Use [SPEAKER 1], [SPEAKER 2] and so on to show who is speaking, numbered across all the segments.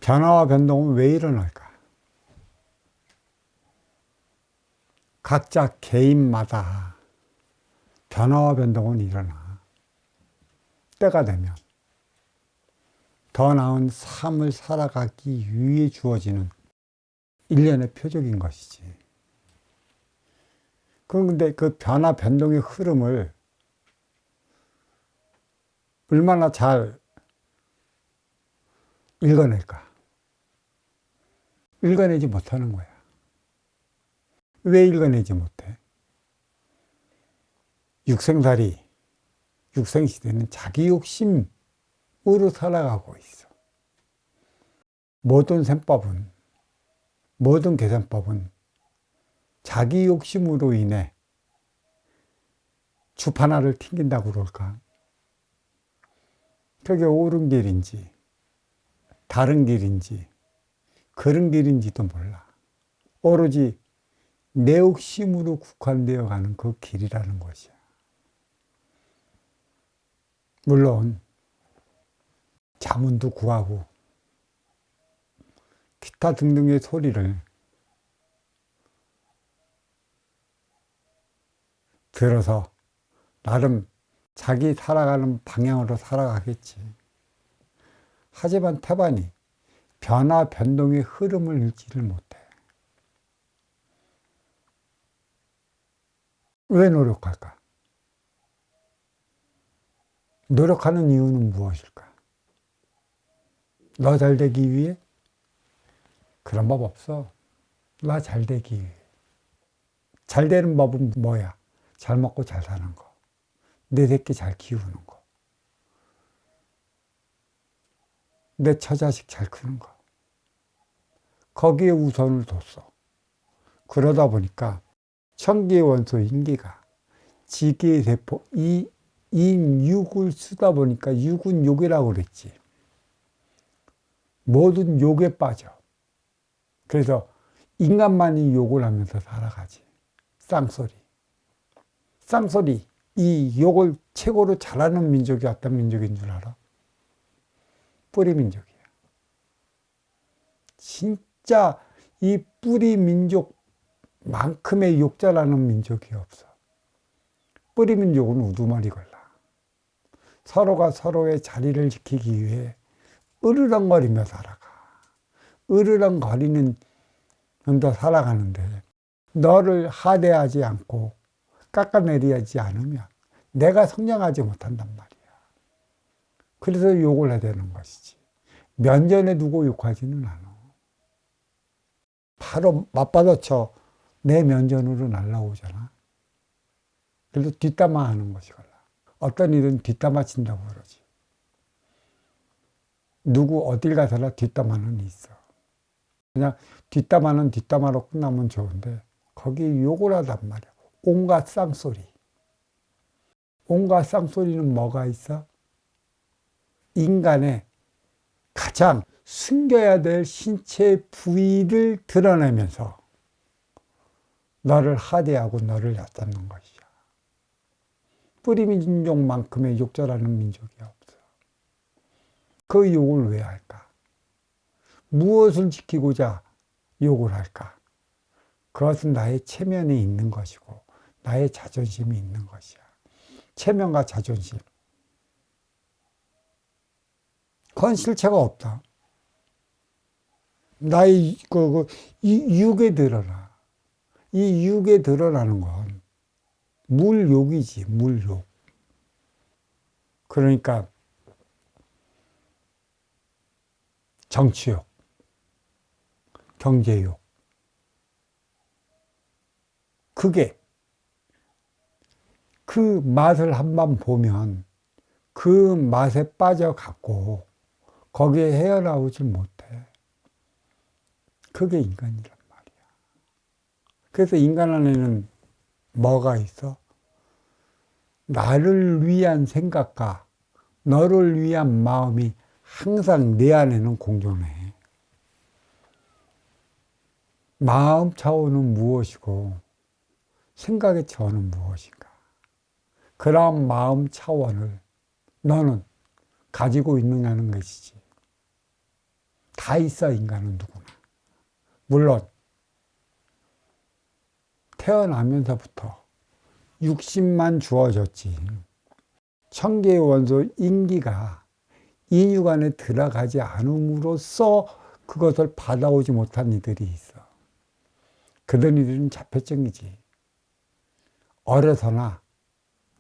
[SPEAKER 1] 변화와 변동은 왜 일어날까? 각자 개인마다 변화와 변동은 일어나. 때가 되면 더 나은 삶을 살아가기 위해 주어지는 일련의 표적인 것이지. 그런데 그 변화, 변동의 흐름을 얼마나 잘 읽어낼까? 읽어내지 못하는 거야. 왜 읽어내지 못해? 육생살이, 육생시대는 자기 욕심으로 살아가고 있어. 모든 셈법은, 모든 계산법은 자기 욕심으로 인해 줍 하나를 튕긴다고 그럴까? 그게 옳은 길인지, 다른 길인지, 그런 길인지도 몰라. 오로지 내 욕심으로 국한되어 가는 그 길이라는 것이야. 물론 자문도 구하고 기타 등등의 소리를 들어서 나름 자기 살아가는 방향으로 살아가겠지. 하지만 태반이 변화, 변동의 흐름을 읽지를 못해. 왜 노력할까? 노력하는 이유는 무엇일까? 너 잘 되기 위해? 그런 법 없어. 나 잘 되기 위해. 잘 되는 법은 뭐야? 잘 먹고 잘 사는 거. 내 새끼 잘 키우는 거. 내 처자식 잘 크는 거. 거기에 우선을 뒀어. 그러다 보니까 천기의 원소 인기가 지기의 세포 인육을 쓰다 보니까 육은 욕이라고 그랬지. 모든 욕에 빠져. 그래서 인간만이 욕을 하면서 살아가지. 쌍소리. 쌍소리. 이 욕을 최고로 잘하는 민족이 어떤 민족인 줄 알아? 뿌리 민족이야. 진짜 이 뿌리 민족만큼의 욕 잘하는 민족이 없어. 뿌리 민족은 우두머리 걸라. 서로가 서로의 자리를 지키기 위해 으르렁거리며 살아가. 으르렁거리는 놈도 살아가는데 너를 하대하지 않고 깎아내리지 않으면 내가 성장하지 못한단 말이야. 그래서 욕을 해야 되는 것이지. 면전에 두고 욕하지는 않아. 바로 맞받아쳐 내 면전으로 날라오잖아. 그래서 뒷담화 하는 것이걸라. 어떤 일은 뒷담화 친다고 그러지. 누구 어딜 가서나 뒷담화는 있어. 그냥 뒷담화는 뒷담화로 끝나면 좋은데 거기 욕을 하단 말이야. 온갖 쌍소리. 온갖 쌍소리는 뭐가 있어? 인간의 가장 숨겨야 될 신체 부위를 드러내면서 너를 하대하고 너를 얕잡는 것이야. 뿌리 민족만큼의 욕절하는 민족이 없어. 그 욕을 왜 할까? 무엇을 지키고자 욕을 할까? 그것은 나의 체면이 있는 것이고 나의 자존심이 있는 것이야. 체면과 자존심. 그건 실체가 없다. 나의 이 육에 드러나. 이 육에 드러나는 건 물욕이지, 물욕. 그러니까 정치욕, 경제욕. 그게 그 맛을 한번 보면 그 맛에 빠져갖고 거기에 헤어나오질 못해. 그게 인간이란 말이야. 그래서 인간 안에는 뭐가 있어? 나를 위한 생각과 너를 위한 마음이 항상 내 안에는 공존해. 마음 차원은 무엇이고 생각의 차원은 무엇인가? 그런 마음 차원을 너는 가지고 있느냐는 것이지. 다 있어, 인간은 누구나. 물론 태어나면서부터 육신만 주어졌지 천개의 원소 인기가 인육 안에 들어가지 않음으로써 그것을 받아오지 못한 이들이 있어. 그런 이들은 자폐증이지. 어려서나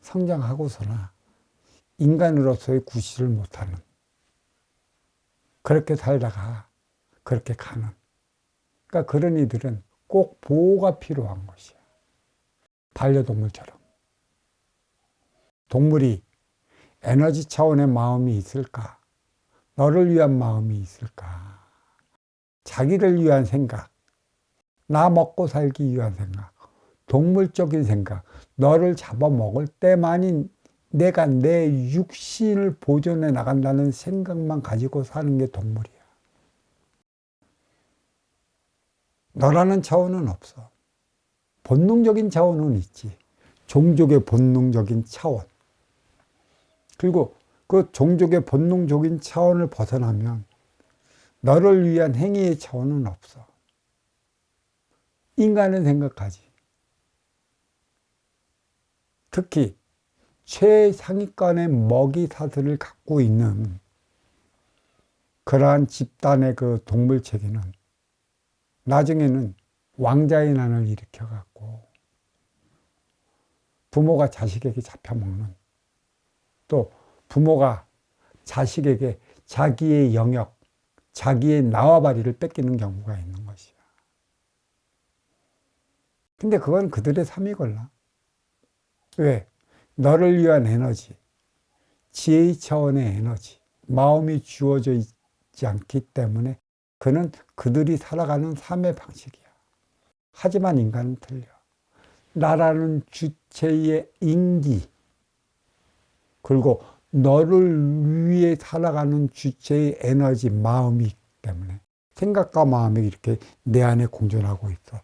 [SPEAKER 1] 성장하고서나 인간으로서의 구실을 못하는, 그렇게 살다가 그렇게 가는, 그러니까 그런 이들은 꼭 보호가 필요한 것이야. 반려동물처럼. 동물이 에너지 차원의 마음이 있을까? 너를 위한 마음이 있을까? 자기를 위한 생각, 나 먹고 살기 위한 생각, 동물적인 생각, 너를 잡아먹을 때만이 내가 내 육신을 보존해 나간다는 생각만 가지고 사는 게 동물이야. 너라는 차원은 없어. 본능적인 차원은 있지. 종족의 본능적인 차원. 그리고 그 종족의 본능적인 차원을 벗어나면 너를 위한 행위의 차원은 없어. 인간은 생각하지. 특히 최상위권의 먹이사슬을 갖고 있는 그러한 집단의 그 동물체계는 나중에는 왕자의 난을 일으켜갖고 부모가 자식에게 잡혀먹는, 또 부모가 자식에게 자기의 영역, 자기의 나와바리를 뺏기는 경우가 있는 것이야. 근데 그건 그들의 삶이 걸라. 왜? 너를 위한 에너지, 지혜의 차원의 에너지, 마음이 주어져 있지 않기 때문에 그는 그들이 살아가는 삶의 방식이야. 하지만 인간은 틀려. 나라는 주체의 인기, 그리고 너를 위해 살아가는 주체의 에너지, 마음이 있기 때문에 생각과 마음이 이렇게 내 안에 공존하고 있어.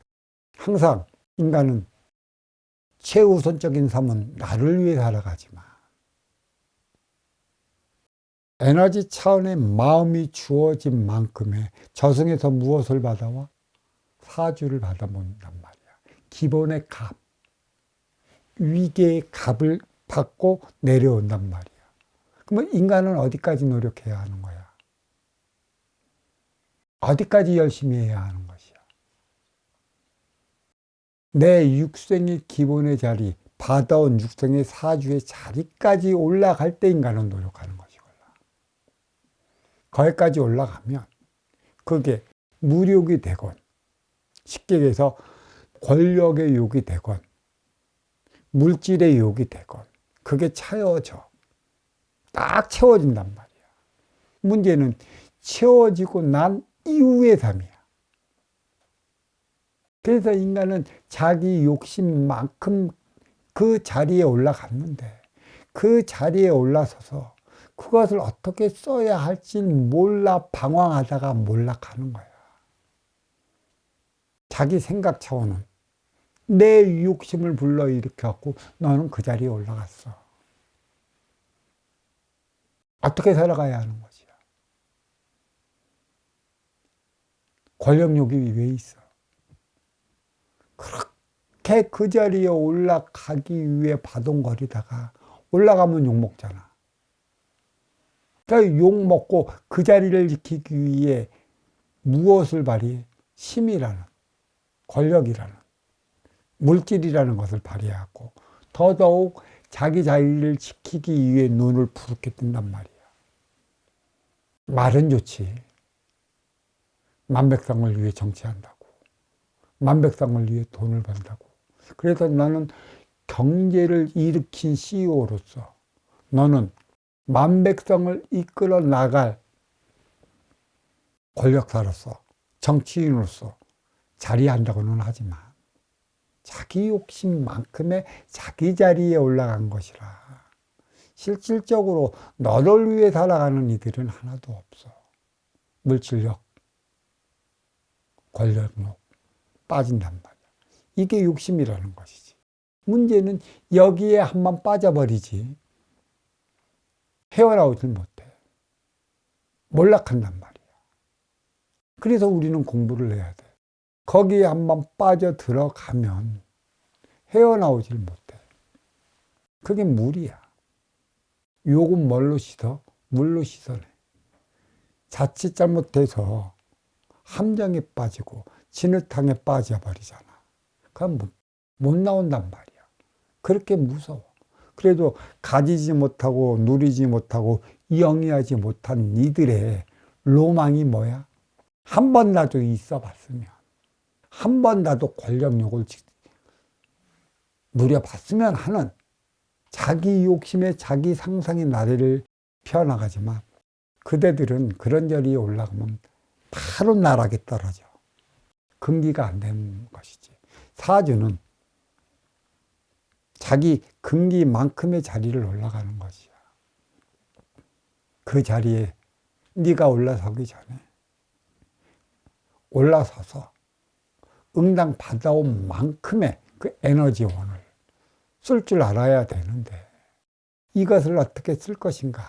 [SPEAKER 1] 항상 인간은 최우선적인 삶은 나를 위해 살아가지만 에너지 차원의 마음이 주어진 만큼의 저승에서 무엇을 받아와? 사주를 받아본단 말이야. 기본의 값, 위계의 값을 받고 내려온단 말이야. 그러면 인간은 어디까지 노력해야 하는 거야? 어디까지 열심히 해야 하는 것이야? 내 육생의 기본의 자리, 받아온 육생의 사주의 자리까지 올라갈 때 인간은 노력하는 것이거든. 거기까지 올라가면 그게 무력이 되건, 쉽게 얘기해서 권력의 욕이 되건, 물질의 욕이 되건, 그게 채워져. 딱 채워진단 말이야. 문제는 채워지고 난 이후의 삶이야. 그래서 인간은 자기 욕심만큼 그 자리에 올라갔는데, 그 자리에 올라서서 그것을 어떻게 써야 할지 몰라 방황하다가 몰락하는 거야. 자기 생각 차원은 내 욕심을 불러일으켜갖고 너는 그 자리에 올라갔어. 어떻게 살아가야 하는 것이야? 권력욕이 왜 있어? 그렇게 그 자리에 올라가기 위해 바동거리다가 올라가면 욕먹잖아. 그러니까 욕먹고 그 자리를 지키기 위해 무엇을 발휘해? 힘이라는, 권력이라는, 물질이라는 것을 발휘하고 더더욱 자기 자리를 지키기 위해 눈을 부릅게 뜬단 말이야. 말은 좋지. 만백성을 위해 정치한다고. 만백성을 위해 돈을 번다고. 그래서 나는 경제를 일으킨 CEO로서 너는 만백성을 이끌어 나갈 권력사로서, 정치인으로서 자리한다고는 하지만 자기 욕심만큼의 자기 자리에 올라간 것이라 실질적으로 너를 위해 살아가는 이들은 하나도 없어. 물질력, 권력력 빠진단 말이야. 이게 욕심이라는 것이지. 문제는 여기에 한번 빠져버리지 헤어나오질 못해. 몰락한단 말이야. 그래서 우리는 공부를 해야 돼. 거기에 한번 빠져 들어가면 헤어나오질 못해. 그게 물이야. 욕은 뭘로 씻어? 물로 씻어내. 자칫 잘못해서 함정에 빠지고 진흙탕에 빠져버리잖아. 그럼 못 나온단 말이야. 그렇게 무서워. 그래도 가지지 못하고 누리지 못하고 영위하지 못한 이들의 로망이 뭐야? 한 번이라도 있어 봤으면, 한 번이라도 권력욕을 누려봤으면 하는 자기 욕심에 자기 상상의 나래를 펴나가지만, 그대들은 그런 자리에 올라가면 바로 나락에 떨어져. 금기가 안 되는 것이지. 사주는 자기 금기만큼의 자리를 올라가는 것이야. 그 자리에 네가 올라서기 전에 올라서서 응당 받아온 만큼의 그 에너지원을 쓸 줄 알아야 되는데, 이것을 어떻게 쓸 것인가,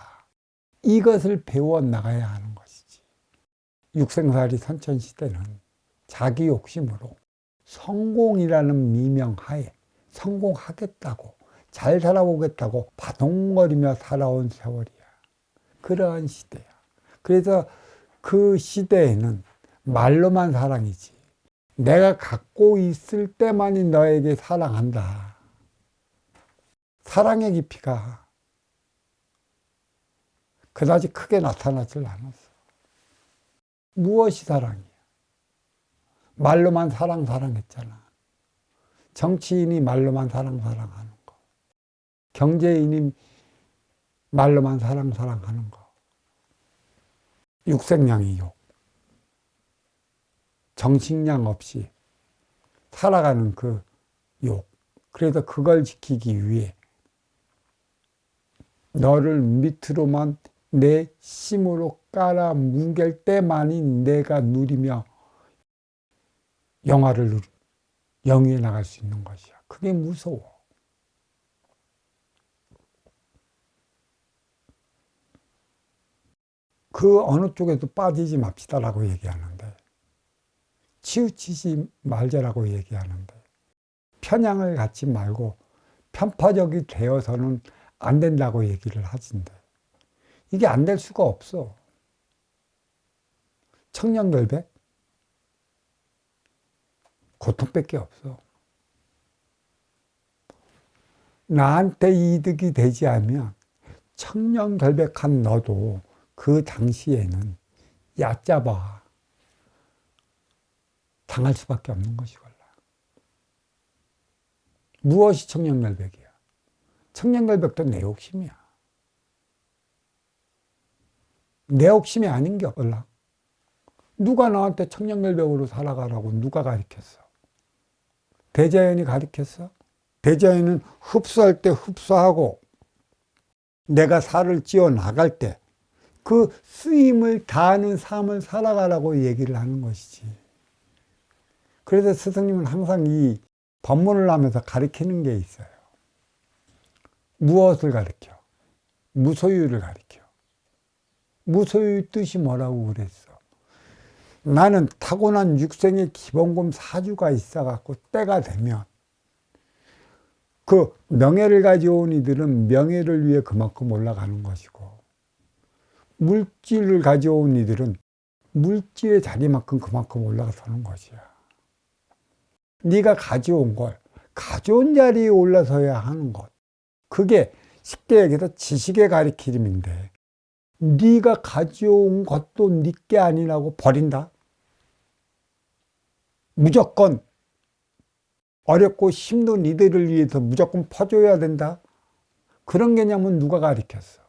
[SPEAKER 1] 이것을 배워 나가야 하는 것이지. 육생살이 선천시대는 자기 욕심으로 성공이라는 미명하에 성공하겠다고, 잘 살아보겠다고 바동거리며 살아온 세월이야. 그러한 시대야. 그래서 그 시대에는 말로만 사랑이지, 내가 갖고 있을 때만이 너에게 사랑한다, 사랑의 깊이가 그다지 크게 나타나질 않았어. 무엇이 사랑이야? 말로만 사랑했잖아. 정치인이 말로만 사랑하는 거, 경제인이 말로만 사랑하는 거, 육생량이 욕, 정식량 없이 살아가는 그 욕. 그래서 그걸 지키기 위해 너를 밑으로만 내 심으로 깔아 뭉갤 때만이 내가 누리며 영위해 나갈 수 있는 것이야. 그게 무서워. 그 어느 쪽에도 빠지지 맙시다라고 얘기하는데, 치우치지 말자라고 얘기하는데, 편향을 갖지 말고 편파적이 되어서는 안 된다고 얘기를 하진데, 이게 안 될 수가 없어. 청렴결백? 고통밖에 없어. 나한테 이득이 되지 않으면 청렴결백한 너도 그 당시에는 얕잡아 당할 수밖에 없는 것이걸라. 무엇이 청렴결백이야? 청렴결백도 내 욕심이야. 내 욕심이 아닌 게 없을라. 누가 나한테 청렴결백으로 살아가라고 누가 가르쳤어? 대자연이 가르쳤어? 대자연은 흡수할 때 흡수하고, 내가 살을 찌어 나갈 때 그 쓰임을 다하는 삶을 살아가라고 얘기를 하는 것이지. 그래서 스승님은 항상 이 법문을 하면서 가르치는 게 있어요. 무엇을 가르쳐? 무소유를 가르쳐. 무소유의 뜻이 뭐라고 그랬어? 나는 타고난 육생의 기본금 사주가 있어갖고 때가 되면 그 명예를 가져온 이들은 명예를 위해 그만큼 올라가는 것이고, 물질을 가져온 이들은 물질의 자리만큼 그만큼 올라가서는 것이야. 네가 가져온 걸 가져온 자리에 올라서야 하는 것, 그게 쉽게 얘기해서 지식의 가르침인데, 네가 가져온 것도 네 게 아니라고 버린다? 무조건 어렵고 힘든 이들을 위해서 무조건 퍼줘야 된다? 그런 개념은 누가 가르쳤어?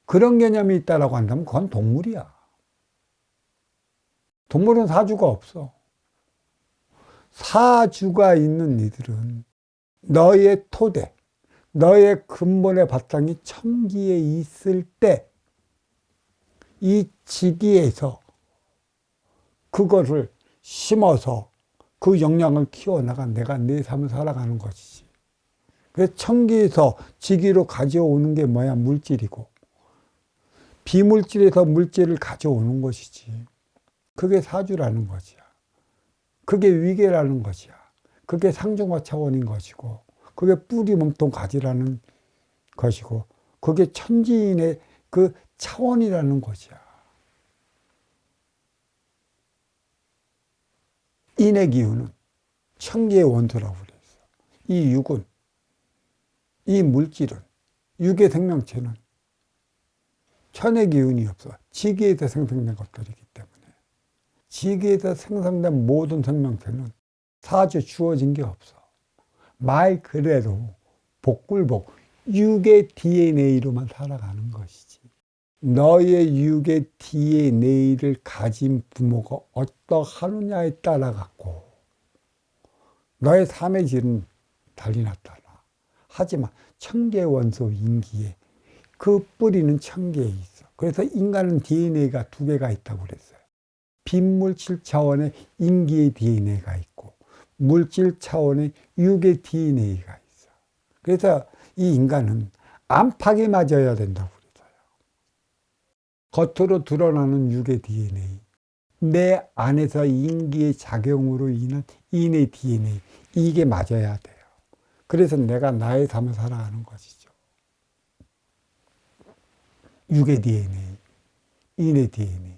[SPEAKER 1] 그런 개념이 있다라고 한다면 그건 동물이야. 동물은 사주가 없어. 사주가 있는 이들은 너의 토대, 너의 근본의 바탕이 천기에 있을 때 이 지기에서 그것을 심어서 그 영향을 키워나간 내가 내 삶을 살아가는 것이지. 그래서 천기에서 지기로 가져오는 게 뭐야? 물질이고, 비물질에서 물질을 가져오는 것이지. 그게 사주라는 것이야. 그게 위계라는 것이야. 그게 상중하 차원인 것이고, 그게 뿌리 몸통 가지라는 것이고, 그게 천지인의 그 차원이라는 것이야. 인의 기운은 천계의 원소라고 그랬어. 이 육은, 이 물질은, 육의 생명체는 천의 기운이 없어. 지기에서 생성된 것들이기 때문에. 지기에서 생성된 모든 생명체는 사주 주어진 게 없어. 말 그대로 복굴복, 육의 DNA로만 살아가는 것이지. 너의 육의 DNA를 가진 부모가 어떠하느냐에 따라 갖고 너의 삶의 질은 달리나 따라. 하지만 천계원소 인기에 그 뿌리는 천계에 있어. 그래서 인간은 DNA가 두 개가 있다고 그랬어요. 빈물질 차원의 인기의 DNA가 있고 물질 차원의 육의 DNA가 있어. 그래서 이 인간은 안팎에 맞아야 된다고 그랬어요. 겉으로 드러나는 육의 DNA, 내 안에서 인기의 작용으로 인한 인의 DNA, 이게 맞아야 돼요. 그래서 내가 나의 삶을 살아가는 것이죠. 육의 DNA, 인의 DNA.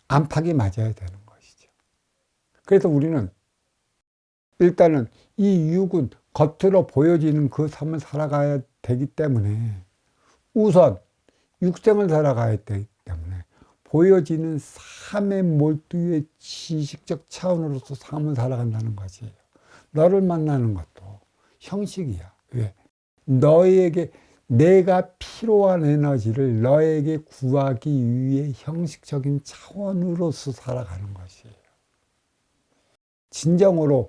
[SPEAKER 1] 안팎이 맞아야 되는 것이죠. 그래서 우리는 일단은 이 육은 겉으로 보여지는 그 삶을 살아가야 되기 때문에 우선 육생을 살아가야 되기 때문에 보여지는 삶의 몰두의 지식적 차원으로서 삶을 살아간다는 것이에요. 너를 만나는 것도 형식이야. 왜? 너에게 내가 필요한 에너지를 너에게 구하기 위해 형식적인 차원으로서 살아가는 것이에요. 진정으로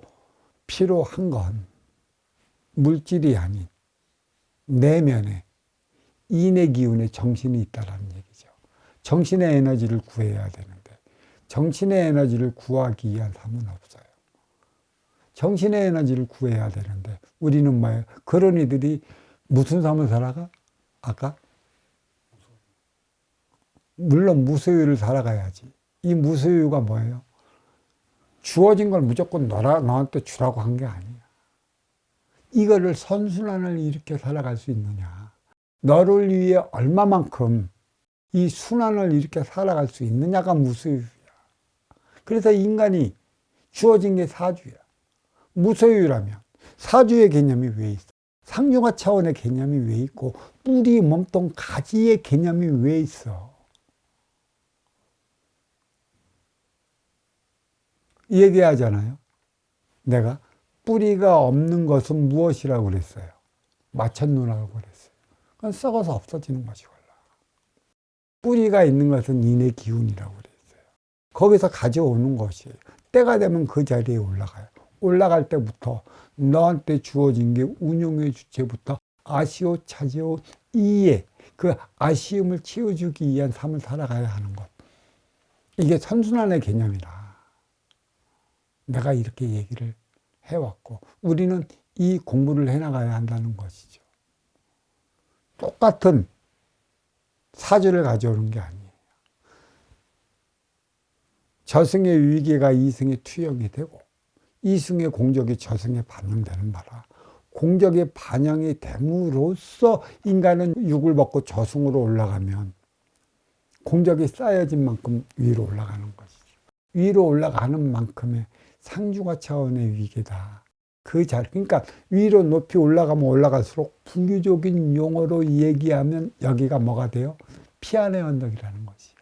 [SPEAKER 1] 필요한 건 물질이 아닌 내면에 인의 기운에 정신이 있다는 얘기죠. 정신의 에너지를 구해야 되는데 정신의 에너지를 구하기 위한 삶은 없어요. 정신의 에너지를 구해야 되는데 우리는 뭐예요? 그런 이들이 무슨 삶을 살아가? 아까? 물론 무소유를 살아가야지. 이 무소유가 뭐예요? 주어진 걸 무조건 너한테 주라고 한 게 아니야. 이거를 선순환을 일으켜 살아갈 수 있느냐. 너를 위해 얼마만큼 이 순환을 일으켜 살아갈 수 있느냐가 무소유야. 그래서 인간이 주어진 게 사주야. 무소유라면 사주의 개념이 왜 있어? 상중하 차원의 개념이 왜 있고 뿌리, 몸통, 가지의 개념이 왜 있어? 얘기하잖아요. 내가 뿌리가 없는 것은 무엇이라고 그랬어요? 마천루라고 그랬어요. 그건 썩어서 없어지는 것이걸라. 뿌리가 있는 것은 인의 기운이라고 그랬어요. 거기서 가져오는 것이에요. 때가 되면 그 자리에 올라가요. 올라갈 때부터 너한테 주어진 게 운용의 주체부터 아시오 차지오 이에 그 아쉬움을 채워주기 위한 삶을 살아가야 하는 것. 이게 선순환의 개념이라. 내가 이렇게 얘기를 해왔고 우리는 이 공부를 해나가야 한다는 것이죠. 똑같은 사주를 가져오는 게 아니에요. 저승의 위계가 이승의 투영이 되고 이승의 공적이 저승에 반영되는 바라 공적의 반영이 됨으로써 인간은 육을 먹고 저승으로 올라가면 공적이 쌓여진 만큼 위로 올라가는 것이죠. 위로 올라가는 만큼의 상중하 차원의 위계다. 그 자리, 그러니까 위로 높이 올라가면 올라갈수록 불교적인 용어로 얘기하면 여기가 뭐가 돼요? 피안의 언덕이라는 것이야.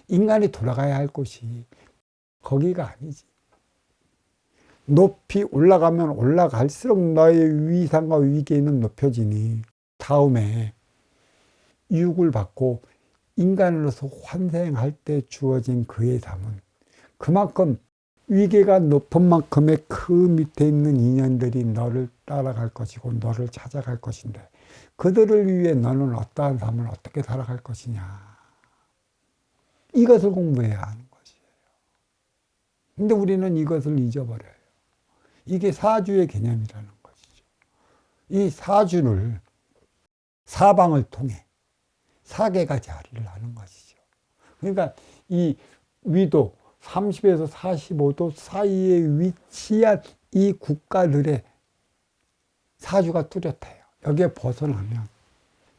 [SPEAKER 1] 인간이 돌아가야 할 곳이 거기가 아니지. 높이 올라가면 올라갈수록 너의 위상과 위계는 높여지니 다음에 유혹을 받고 인간으로서 환생할 때 주어진 그의 삶은 그만큼 위계가 높은 만큼의 그 밑에 있는 인연들이 너를 따라갈 것이고 너를 찾아갈 것인데 그들을 위해 너는 어떠한 삶을 어떻게 살아갈 것이냐. 이것을 공부해야 하는 것이에요. 근데 우리는 이것을 잊어버려요. 이게 사주의 개념이라는 것이죠. 이 사주를 사방을 통해 사계가 자리를 하는 것이죠. 그러니까 이 위도 30에서 45도 사이에 위치한 이 국가들의 사주가 뚜렷해요. 여기에 벗어나면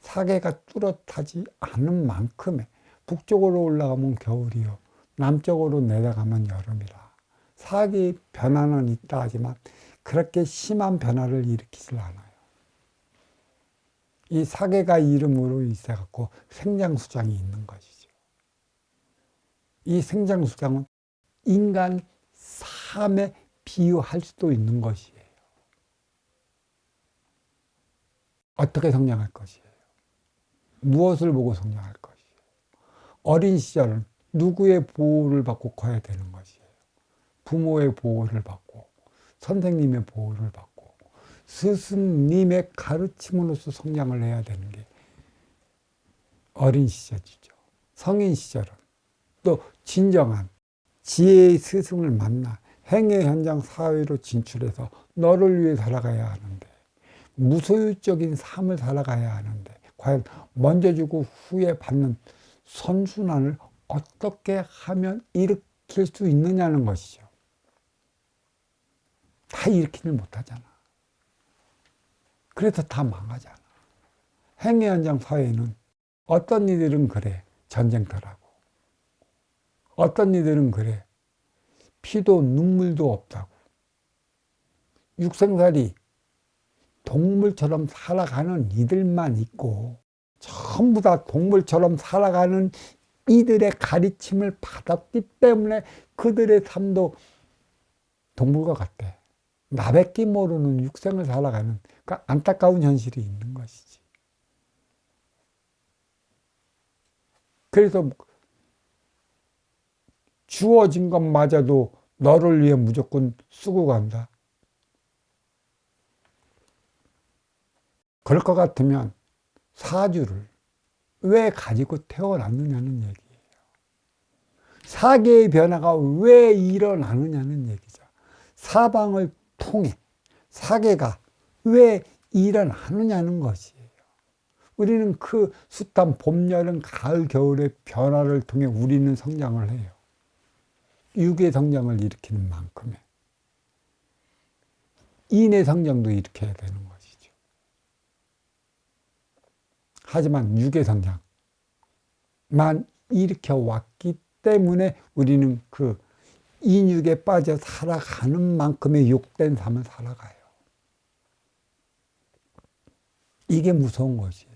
[SPEAKER 1] 사계가 뚜렷하지 않은 만큼의 북쪽으로 올라가면 겨울이요, 남쪽으로 내려가면 여름이라 사계의 변화는 있다 하지만 그렇게 심한 변화를 일으키질 않아요. 이 사계가 이름으로 있어갖고 생장수장이 있는 것이죠. 이 생장수장은 인간 삶에 비유할 수도 있는 것이에요. 어떻게 성장할 것이에요? 무엇을 보고 성장할 것이에요? 어린 시절은 누구의 보호를 받고 커야 되는 것이에요? 부모의 보호를 받고 선생님의 보호를 받고 스승님의 가르침으로써 성장을 해야 되는 게 어린 시절이죠. 성인 시절은 또 진정한 지혜의 스승을 만나 행의 현장 사회로 진출해서 너를 위해 살아가야 하는데, 무소유적인 삶을 살아가야 하는데 과연 먼저 주고 후에 받는 선순환을 어떻게 하면 일으킬 수 있느냐는 것이죠. 다 일으키질 못하잖아. 그래서 다 망하잖아. 행의 현장 사회는 어떤 이들은 그래, 전쟁터라고. 어떤 이들은 그래, 피도 눈물도 없다고. 육생살이 동물처럼 살아가는 이들만 있고, 전부 다 동물처럼 살아가는 이들의 가르침을 받았기 때문에 그들의 삶도 동물과 같대. 나밖에 모르는 육생을 살아가는 그 안타까운 현실이 있는 것이지. 그래서 주어진 것마저도 너를 위해 무조건 쓰고 간다. 그럴 것 같으면 사주를 왜 가지고 태어났느냐는 얘기예요. 사계의 변화가 왜 일어나느냐는 얘기죠. 사방을 통해 사계가 왜 일어나느냐는 것이에요. 우리는 그 숱한 봄, 여름, 가을, 겨울의 변화를 통해 우리는 성장을 해요. 육의 성장을 일으키는 만큼의 인의 성장도 일으켜야 되는 것이죠. 하지만 육의 성장만 일으켜 왔기 때문에 우리는 그 인육에 빠져 살아가는 만큼의 욕된 삶을 살아가요. 이게 무서운 것이에요.